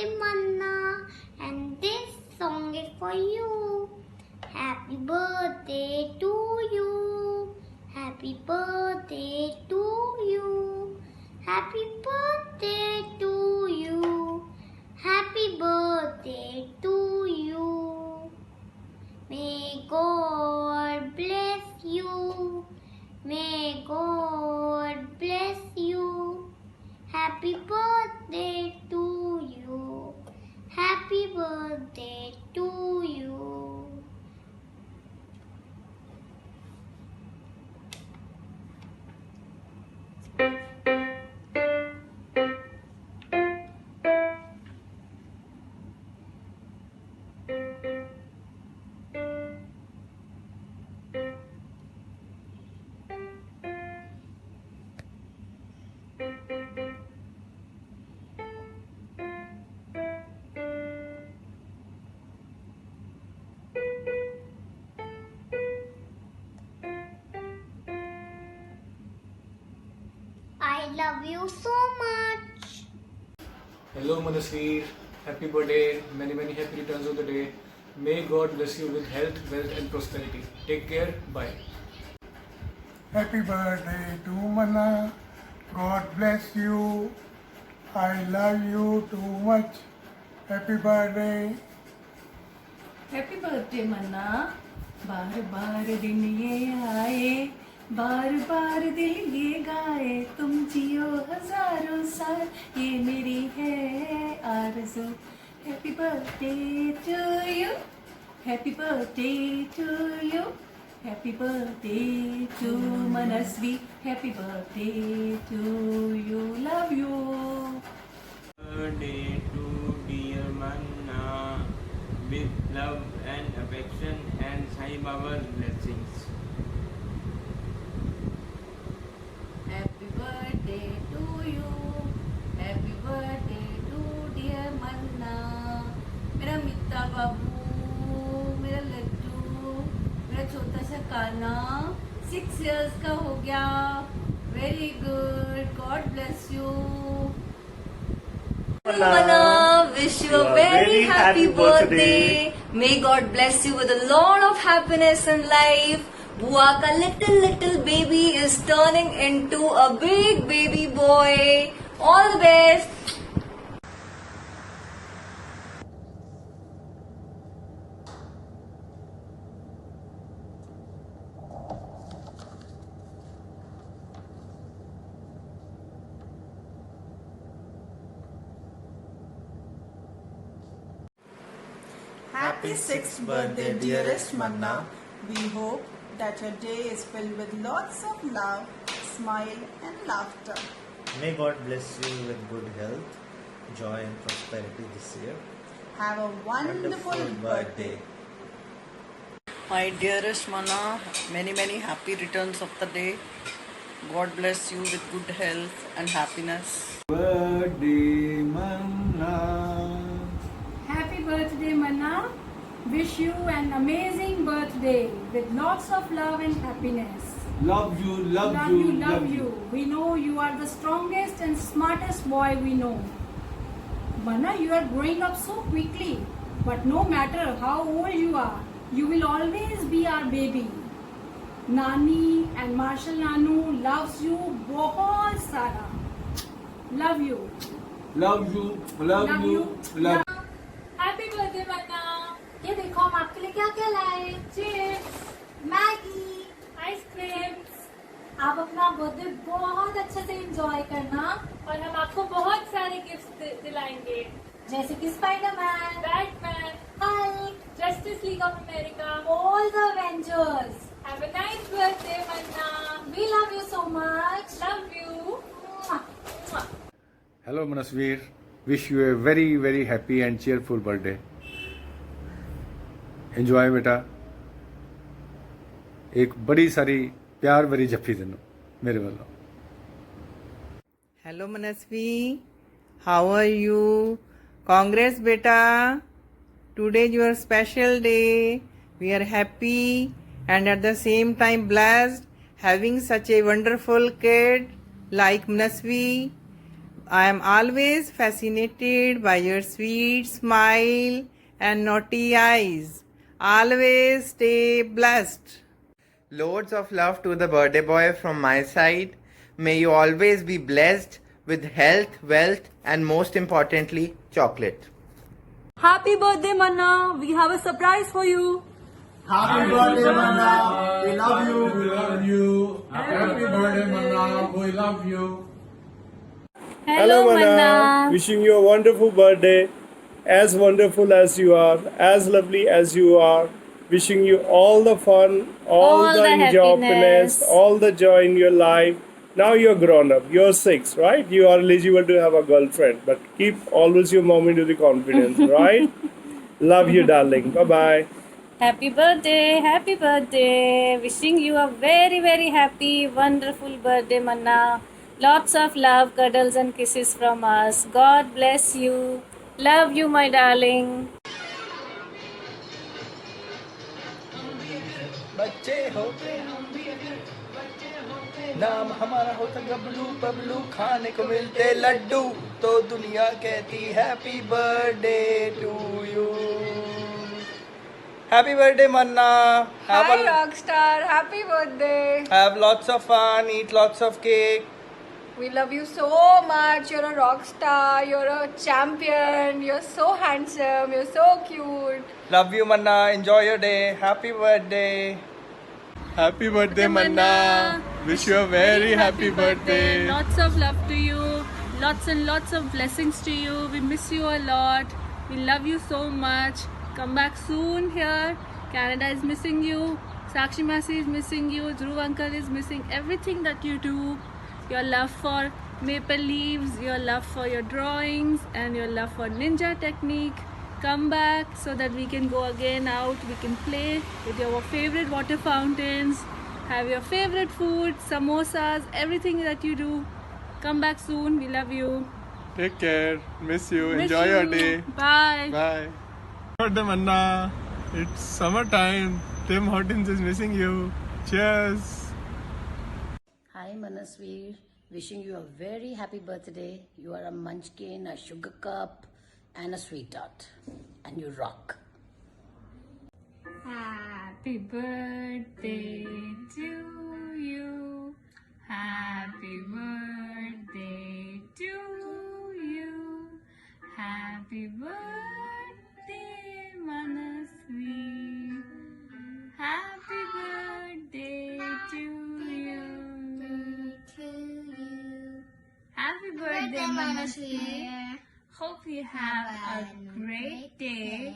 Tamanna, and this song is for you. Happy birthday to you. Happy birthday to you. Happy birthday to you. Happy birthday to you. May God bless you. May God bless you. Happy birthday to you. Happy birthday to you. I love you so much. Hello Manasveer, happy birthday, many happy returns of the day. May God bless you with health, wealth and prosperity. Take care, bye. Happy birthday to Manna. God bless you. I love you too much. Happy birthday. Happy birthday Manna, बार बार दिन ये आए, बार बार दिल ये गाए, तुम जियो हजारों साल, ये मेरी है आरज़ू. Happy birthday to you, happy birthday to you, happy birthday to Manasvi, happy birthday to you, love you. Birthday to dear Manna, with love and affection and Sai Baba's blessings. Happy birthday to you. Happy birthday to dear Manna. मेरा मित्ता बाबू, मेरा लड्डू, मेरा छोटा सा काना 6 years का हो गया. Very good. God bless you. Manna, wish you a very happy birthday. May God bless you with a lot of happiness in life. Bua ka little baby is turning into a big baby boy. All the best. Happy 6th birthday, dearest Manna. We hope that your day is filled with lots of love, smile, and laughter. May God bless you with good health, joy, and prosperity this year. Have a wonderful birthday. My dearest Manna, many happy returns of the day. God bless you with good health and happiness. Birthday Manna. Happy birthday, Manna. Wish you an amazing birthday with lots of love and happiness. Love you, love you. We know you are the strongest and smartest boy we know. Manna, you are growing up so quickly. But no matter how old you are, you will always be our baby. Nani and Marshall Nanu loves you बहुत सारा. Love you. Love you. Happy birthday Manna. ये देखो हम आपके लिए क्या क्या लाए. Chips, Maggi, ice creams. आप अपना बर्थडे बहुत अच्छे से एंजॉय करना और हम आपको बहुत सारे गिफ्ट्स दिलाएंगे जैसे कि Spiderman, Batman, Hulk, Justice League of America, all the Avengers. Have a nice birthday Manna. We love you so much. Love you. Hello Manasveer, wish you a very happy and cheerful birthday. Enjoy बेटा. एक बड़ी सारी प्यार भरी जफ्फी देनो मेरे वालों. Hello Manasvi, how are you? Congrats beta. Today is your special day. We are happy and at the same time blessed having such a wonderful kid like Manasvi. I am always fascinated by your sweet smile and naughty eyes. Always stay blessed. Loads of love to the birthday boy from my side. May you always be blessed with health, wealth, and most importantly, chocolate. Happy birthday, Manna. We have a surprise for you. Happy birthday, Manna. We love you. We love you. Happy birthday, Manna. We love you. Hello, Manna. Wishing you a wonderful birthday, as wonderful as you are, as lovely as you are. Wishing you all the fun, all the enjoyment, all the joy in your life. Now you're grown up. You're 6, right? You are eligible to have a girlfriend, but keep always your mom into the confidence, right? Love you, darling. Bye-bye. Happy birthday. Happy birthday. Wishing you a very, very happy, wonderful birthday, Manna. Lots of love, cuddles and kisses from us. God bless you. Love you, my darling. बच्चे होते नाम हमारा होता गबलू बबलू खाने को मिलते लड्डू तो दुनिया कहती happy birthday to you happy birthday Manna Hi Rockstar, happy birthday. have lots of fun, eat lots of cake. We love you so much. You're a rock star. You're a champion. You're so handsome. You're so cute. Love you Manna, enjoy your day. Happy birthday. Happy birthday, Manna. Wish you a very happy birthday. Lots of love to you. Lots and lots of blessings to you. We miss you a lot. We love you so much. Come back soon here. Canada is missing you. Sakshi Masi is missing you. Dhruv Uncle is missing everything that you do. Your love for maple leaves, your love for your drawings, and your love for ninja technique. Come back so that we can go again out. We can play with your favorite water fountains, have your favorite food, samosas, everything that you do. Come back soon. We love you. Take care. Miss you. Miss Enjoy your you. day. Bye. Bye. Birthday, Manna. It's summertime. Tim Hortons is missing you. Cheers. Hi Manasveer, wishing you a very happy birthday. You are a munchkin, a sugar cup and a sweetheart. And you rock. Happy birthday to you. Happy birthday to you. Happy birthday, Manasveer. Happy birthday to you. Happy birthday, Manasveer. Hope you have a great day.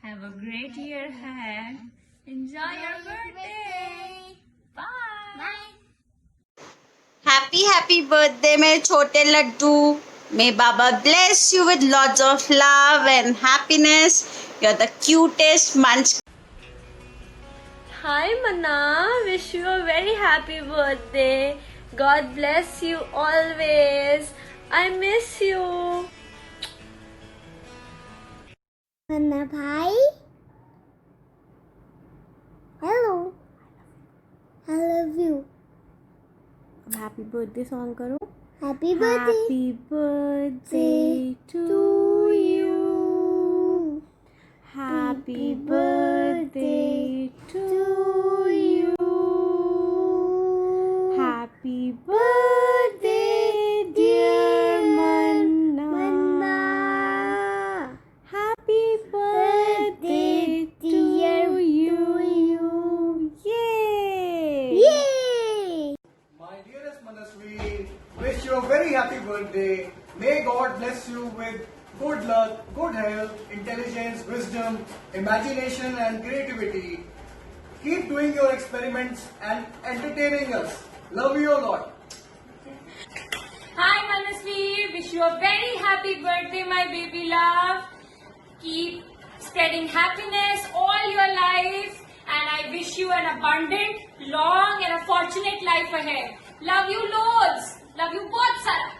Have a great year ahead. Enjoy your birthday. Bye. Happy birthday, my chote laddu. May Baba bless you with lots of love and happiness. You're the cutest munchkin. Hi Manna, wish you a very happy birthday. God bless you always. I miss you. Manna bhai. Hello. I love you. Happy birthday song karo. Happy birthday. Happy birthday to you. Happy birthday to you. Happy birthday, dear Manna. Happy birthday to you. Yay! Yay! My dearest Manasveer, wish you a very happy birthday. May God bless you with good luck, good health, intelligence, wisdom, imagination and creativity. Keep doing your experiments and entertaining us. Love you a lot. Hi Manasveer, wish you a very happy birthday, my baby love. Keep spreading happiness all your life, and I wish you an abundant, long and a fortunate life ahead. Love you loads. Love you both, Sarah.